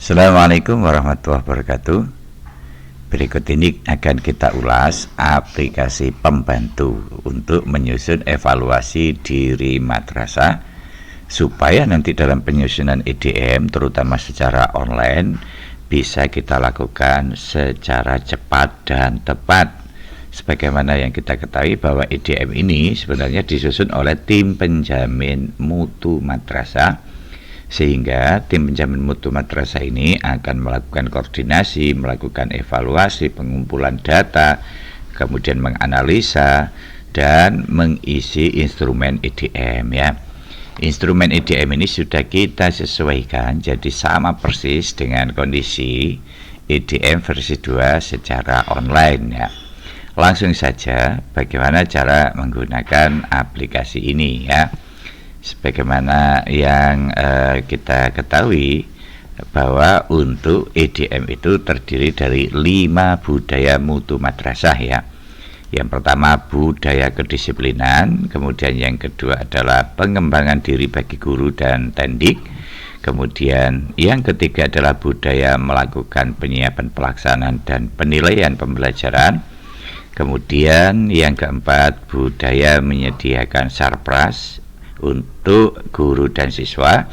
Assalamualaikum warahmatullahi wabarakatuh. Berikut ini akan kita ulas aplikasi pembantu untuk menyusun evaluasi diri madrasah supaya nanti dalam penyusunan EDM terutama secara online bisa kita lakukan secara cepat dan tepat. Sebagaimana yang kita ketahui bahwa EDM ini sebenarnya disusun oleh tim penjamin mutu madrasah, sehingga tim penjamin mutu madrasah ini akan melakukan koordinasi, melakukan evaluasi, pengumpulan data, kemudian menganalisa dan mengisi instrumen EDM ya. Instrumen EDM ini sudah kita sesuaikan jadi sama persis dengan kondisi EDM versi 2 secara online ya. Langsung saja bagaimana cara menggunakan aplikasi ini ya. Sebagaimana yang kita ketahui bahwa untuk EDM itu terdiri dari 5 budaya mutu madrasah ya. Yang pertama budaya kedisiplinan, kemudian yang kedua adalah pengembangan diri bagi guru dan tendik, kemudian yang ketiga adalah budaya melakukan penyiapan pelaksanaan dan penilaian pembelajaran, kemudian yang keempat budaya menyediakan sarpras untuk guru dan siswa,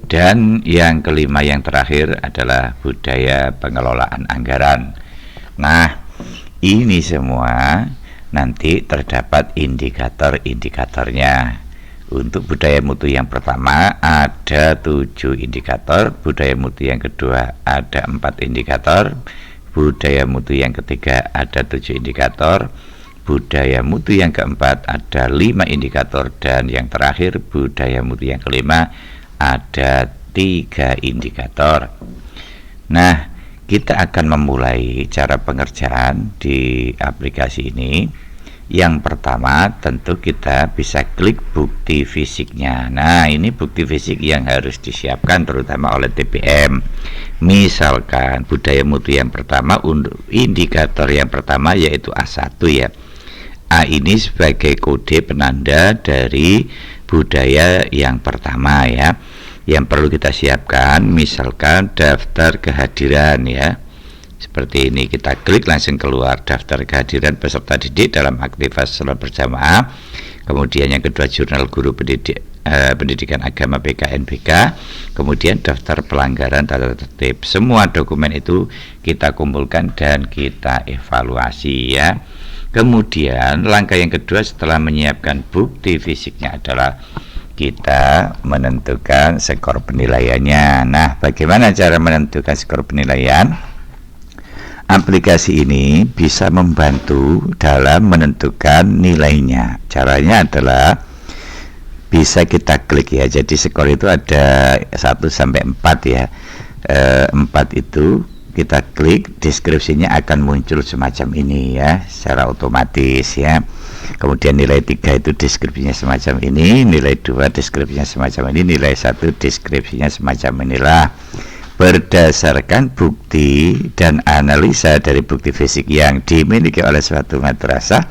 dan yang kelima yang terakhir adalah budaya pengelolaan anggaran. Nah, ini semua nanti terdapat indikator-indikatornya. Untuk budaya mutu yang pertama ada 7 indikator, budaya mutu yang kedua ada 4 indikator, budaya mutu yang ketiga ada 7 indikator, budaya mutu yang keempat ada 5 indikator, dan yang terakhir budaya mutu yang kelima ada 3 indikator. Nah, kita akan memulai cara pengerjaan di aplikasi ini. Yang pertama tentu kita bisa klik bukti fisiknya. Nah, ini bukti fisik yang harus disiapkan terutama oleh TPM. Misalkan budaya mutu yang pertama untuk indikator yang pertama yaitu A1 ya. A ini sebagai kode penanda dari budaya yang pertama ya. Yang perlu kita siapkan misalkan daftar kehadiran ya. Seperti ini, kita klik langsung keluar daftar kehadiran peserta didik dalam aktivitas sholat berjamaah. Kemudian yang kedua jurnal guru pendidikan agama PKNBK, kemudian daftar pelanggaran tata tertib. Semua dokumen itu kita kumpulkan dan kita evaluasi ya. Kemudian langkah yang kedua setelah menyiapkan bukti fisiknya adalah kita menentukan skor penilaiannya. Nah, bagaimana cara menentukan skor penilaian? Aplikasi ini bisa membantu dalam menentukan nilainya. Caranya adalah bisa kita klik ya. Jadi skor itu ada 1 sampai 4 ya. 4 itu kita klik, deskripsinya akan muncul semacam ini ya, secara otomatis ya. Kemudian nilai 3 itu deskripsinya semacam ini, nilai 2 deskripsinya semacam ini, nilai 1 deskripsinya semacam inilah. Berdasarkan bukti dan analisa dari bukti fisik yang dimiliki oleh suatu madrasah,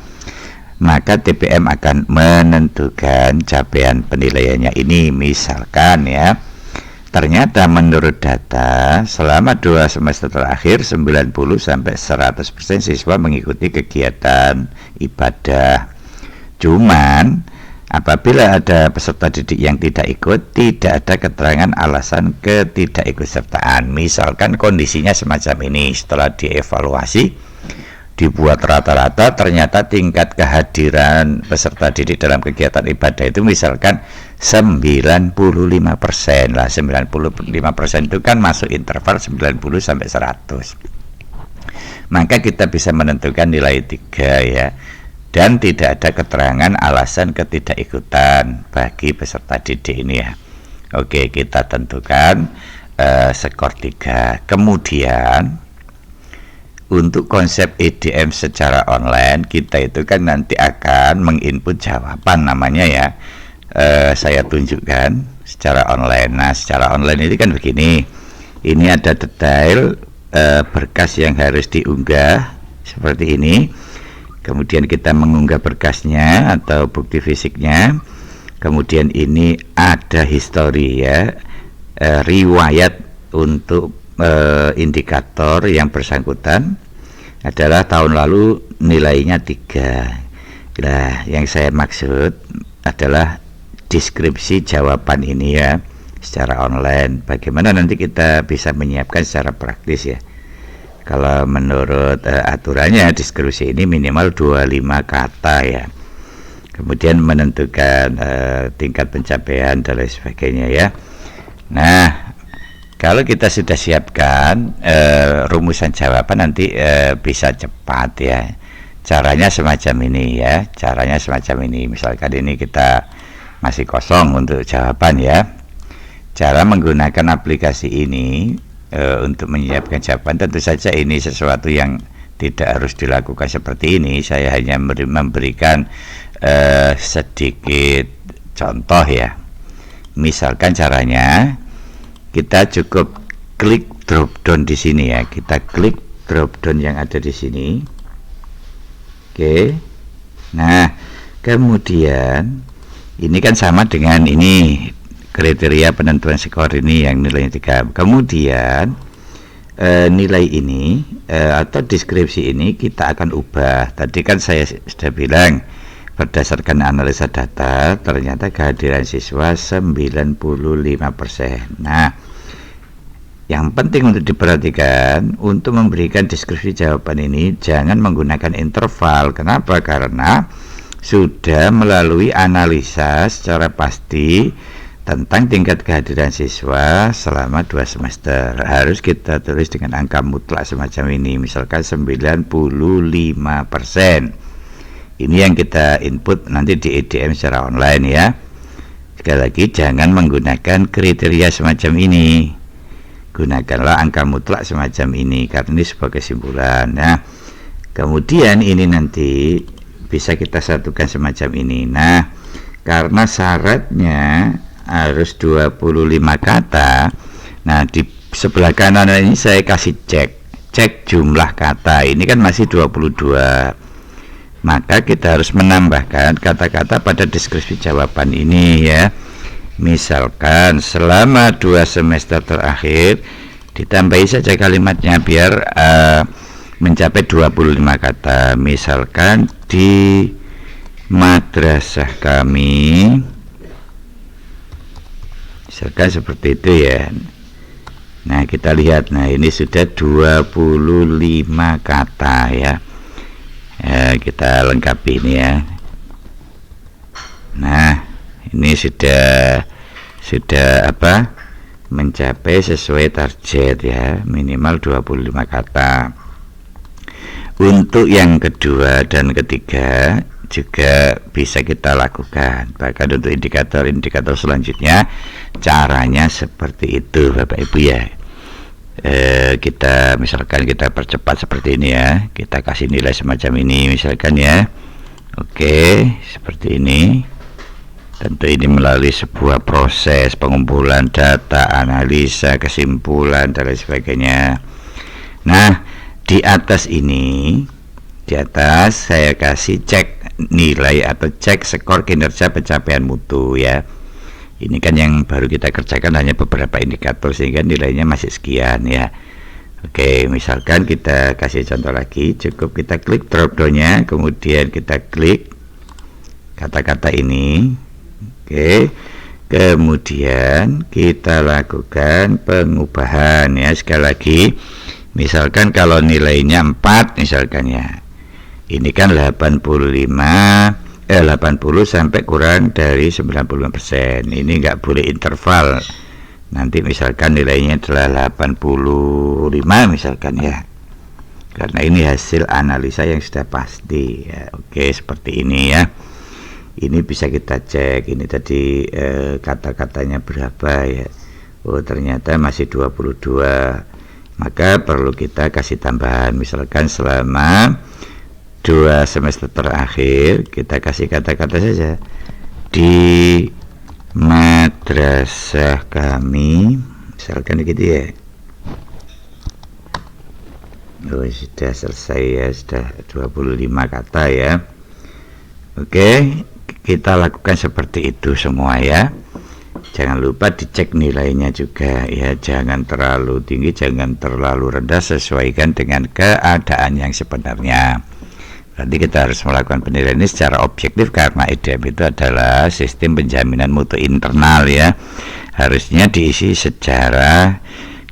maka TPM akan menentukan capaian penilaiannya ini. Misalkan ya, ternyata menurut data selama 2 semester terakhir 90-100% siswa mengikuti kegiatan ibadah. Cuman apabila ada peserta didik yang tidak ikut, tidak ada keterangan alasan ketidakikutsertaan. Misalkan kondisinya semacam ini, setelah dievaluasi dibuat rata-rata ternyata tingkat kehadiran peserta didik dalam kegiatan ibadah itu misalkan 95% lah. 95% itu kan masuk interval 90-100. Maka kita bisa menentukan nilai 3 ya. Dan tidak ada keterangan alasan ketidakikutan bagi peserta didik ini ya. Oke, kita tentukan skor 3. Kemudian untuk konsep EDM secara online, kita itu kan nanti akan menginput jawaban namanya ya. Saya tunjukkan secara online. Nah, secara online ini kan begini. Ini ada detail berkas yang harus diunggah seperti ini. Kemudian kita mengunggah berkasnya atau bukti fisiknya. Kemudian ini ada histori ya, riwayat untuk indikator yang bersangkutan adalah tahun lalu nilainya 3. Nah, yang saya maksud adalah deskripsi jawaban ini ya secara online. Bagaimana nanti kita bisa menyiapkan secara praktis ya. Kalau menurut aturannya deskripsi ini minimal 25 kata ya. Kemudian menentukan tingkat pencapaian dan lain sebagainya ya. Nah, kalau kita sudah siapkan rumusan jawaban nanti bisa cepat ya. Caranya semacam ini ya. Caranya semacam ini. Misalkan ini kita masih kosong untuk jawaban ya. Cara menggunakan aplikasi ini untuk menyiapkan jawaban, tentu saja ini sesuatu yang tidak harus dilakukan seperti ini. Saya hanya memberikan sedikit contoh ya. Misalkan caranya kita cukup klik drop down di sini ya. Kita klik drop down yang ada di sini. Oke. Nah, kemudian ini kan sama dengan ini kriteria penentuan skor ini yang nilainya 3. Kemudian nilai ini atau deskripsi ini kita akan ubah. Tadi kan saya sudah bilang berdasarkan analisa data ternyata kehadiran siswa 95%. Nah, yang penting untuk diperhatikan untuk memberikan deskripsi jawaban ini jangan menggunakan interval. Kenapa? Karena sudah melalui analisa secara pasti tentang tingkat kehadiran siswa selama 2 semester. Harus kita tulis dengan angka mutlak semacam ini, misalkan 95%. Ini yang kita input nanti di EDM secara online ya. Sekali lagi, jangan menggunakan kriteria semacam ini. Gunakanlah angka mutlak semacam ini karena ini sebuah kesimpulan. Nah, kemudian ini nanti bisa kita satukan semacam ini. Nah, karena syaratnya harus 25 kata. Nah, di sebelah kanan ini saya kasih cek jumlah kata. Ini kan masih 22. Maka kita harus menambahkan kata-kata pada deskripsi jawaban ini ya. Misalkan selama 2 semester terakhir, ditambahi saja kalimatnya biar mencapai 25 kata. Misalkan di madrasah kami, misalkan seperti itu ya. Nah, kita lihat, nah ini sudah 25 kata ya. Kita lengkapi ini ya. Nah, ini sudah apa? Mencapai sesuai target ya, minimal 25 kata. Untuk yang kedua dan ketiga juga bisa kita lakukan. Bahkan untuk indikator-indikator selanjutnya caranya seperti itu Bapak Ibu ya. Kita misalkan kita percepat seperti ini ya, kita kasih nilai semacam ini misalkan ya. Oke, seperti ini. Tentu ini melalui sebuah proses pengumpulan data, analisa, kesimpulan dan lain sebagainya. Nah, di atas ini, di atas saya kasih cek nilai atau cek skor kinerja pencapaian mutu ya. Ini kan yang baru kita kerjakan hanya beberapa indikator sehingga nilainya masih sekian ya. Oke, misalkan kita kasih contoh lagi, cukup kita klik drop down-nya, kemudian kita klik kata-kata ini. Oke, kemudian kita lakukan pengubahan ya. Sekali lagi, misalkan kalau nilainya 4 misalkan ya, ini kan 80 sampai kurang dari 95%. Ini nggak boleh interval. Nanti misalkan nilainya adalah 85 misalkan ya, karena ini hasil analisa yang sudah pasti ya. Oke, seperti ini ya. Ini bisa kita cek. Ini tadi kata-katanya berapa ya. Oh, ternyata masih 22. Maka perlu kita kasih tambahan. Misalkan selama 2 semester terakhir kita kasih kata-kata saja. Di madrasah kami, misalkan gitu ya. Oh, sudah selesai ya, sudah 25 kata ya. Oke, kita lakukan seperti itu semua ya. Jangan lupa dicek nilainya juga ya, jangan terlalu tinggi, jangan terlalu rendah, sesuaikan dengan keadaan yang sebenarnya. Berarti kita harus melakukan penilaian ini secara objektif, karena IDM itu adalah sistem penjaminan mutu internal ya. Harusnya diisi secara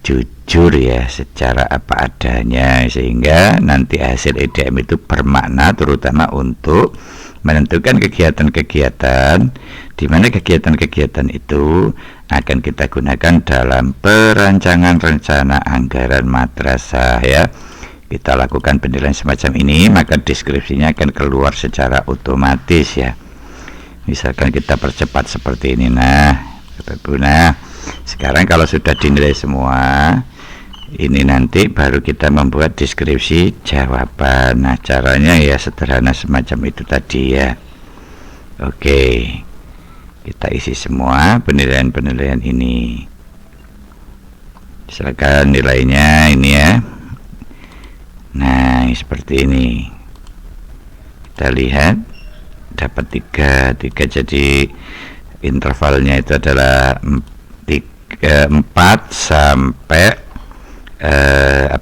jujur ya, secara apa adanya, sehingga nanti hasil IDM itu bermakna terutama untuk menentukan kegiatan-kegiatan di mana kegiatan-kegiatan itu akan kita gunakan dalam perancangan rencana anggaran madrasah ya. Kita lakukan penilaian semacam ini, maka deskripsinya akan keluar secara otomatis ya. Misalkan kita percepat seperti ini. Nah sekarang kalau sudah dinilai semua, ini nanti baru kita membuat deskripsi jawaban. Nah caranya ya sederhana semacam itu tadi ya. Oke, kita isi semua penilaian-penilaian ini. Silakan nilainya ini ya. Nah seperti ini, kita lihat dapat 3 jadi intervalnya itu adalah 4 sampai 1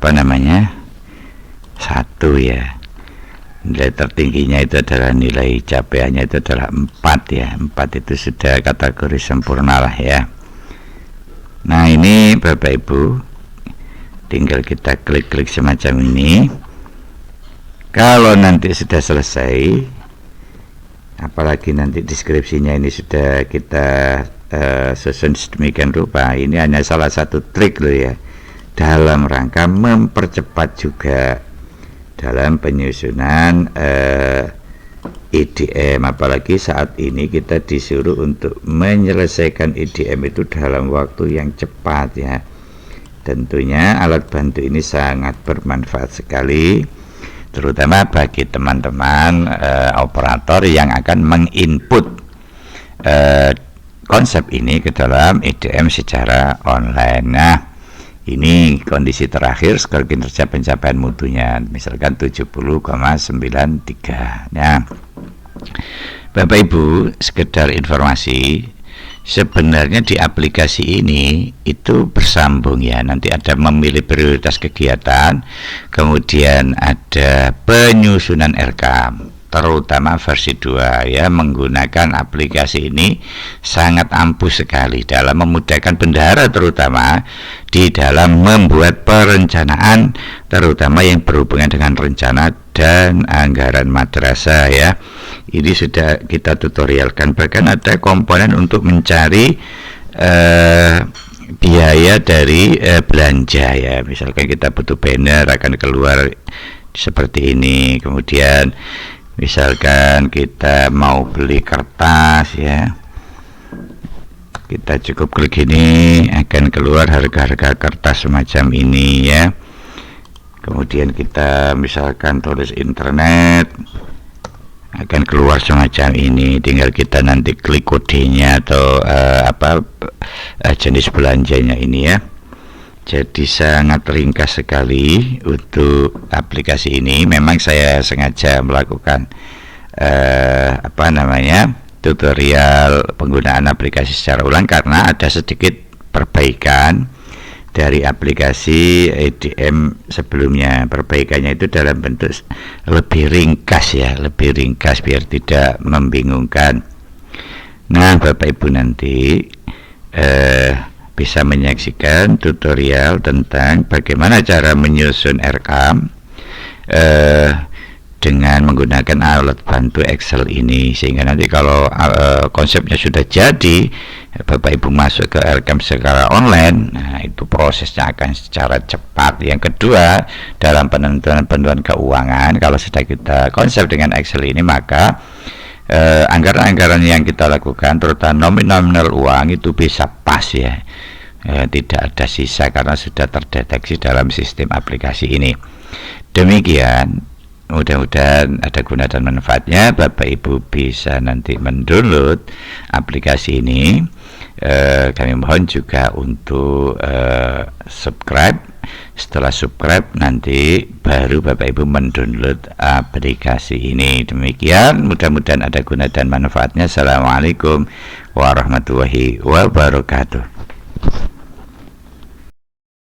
ya. Nilai tertingginya itu adalah nilai capaiannya itu adalah 4 ya. 4 itu sudah kategori sempurna lah ya. Nah ini Bapak Ibu, tinggal kita klik-klik semacam ini. Kalau nanti sudah selesai, apalagi nanti deskripsinya ini sudah kita susun sedemikian rupa, ini hanya salah satu trik loh ya, dalam rangka mempercepat juga dalam penyusunan IDM. Apalagi saat ini kita disuruh untuk menyelesaikan IDM itu dalam waktu yang cepat ya. Tentunya alat bantu ini sangat bermanfaat sekali, terutama bagi teman-teman operator yang akan menginput konsep ini ke dalam IDM secara online. Nah ini kondisi terakhir skor kinerja pencapaian mutunya, misalkan 70,93. Nah Bapak Ibu, sekedar informasi, sebenarnya di aplikasi ini itu bersambung ya. Nanti ada memilih prioritas kegiatan, kemudian ada penyusunan RKAM, terutama versi 2 ya. Menggunakan aplikasi ini sangat ampuh sekali dalam memudahkan bendahara, terutama di dalam membuat perencanaan, terutama yang berhubungan dengan rencana dan anggaran madrasah ya. Ini sudah kita tutorialkan, bahkan ada komponen untuk mencari biaya dari belanja ya. Misalkan kita butuh banner, akan keluar seperti ini. Kemudian misalkan kita mau beli kertas ya, kita cukup klik ini, akan keluar harga-harga kertas semacam ini ya. Kemudian kita misalkan tulis internet, akan keluar semacam ini. Tinggal kita nanti klik kodenya atau jenis belanjanya ini ya. Jadi sangat ringkas sekali untuk aplikasi ini. Memang saya sengaja melakukan tutorial penggunaan aplikasi secara ulang, karena ada sedikit perbaikan dari aplikasi IDM sebelumnya. Perbaikannya itu dalam bentuk lebih ringkas ya, lebih ringkas biar tidak membingungkan. Nah Bapak Ibu nanti bisa menyaksikan tutorial tentang bagaimana cara menyusun RKAM dengan menggunakan alat bantu Excel ini, sehingga nanti kalau konsepnya sudah jadi, Bapak Ibu masuk ke RKAM secara online, nah itu prosesnya akan secara cepat. Yang kedua, dalam penentuan keuangan, kalau sudah kita konsep dengan Excel ini, maka anggaran-anggaran yang kita lakukan, terutama nominal uang, itu bisa pas ya. Tidak ada sisa karena sudah terdeteksi dalam sistem aplikasi ini. Demikian, mudah-mudahan ada guna dan manfaatnya. Bapak Ibu bisa nanti mendownload aplikasi ini. Kami mohon juga untuk subscribe Setelah subscribe nanti baru Bapak Ibu mendownload aplikasi ini. Demikian, mudah-mudahan ada guna dan manfaatnya. Assalamualaikum warahmatullahi wabarakatuh.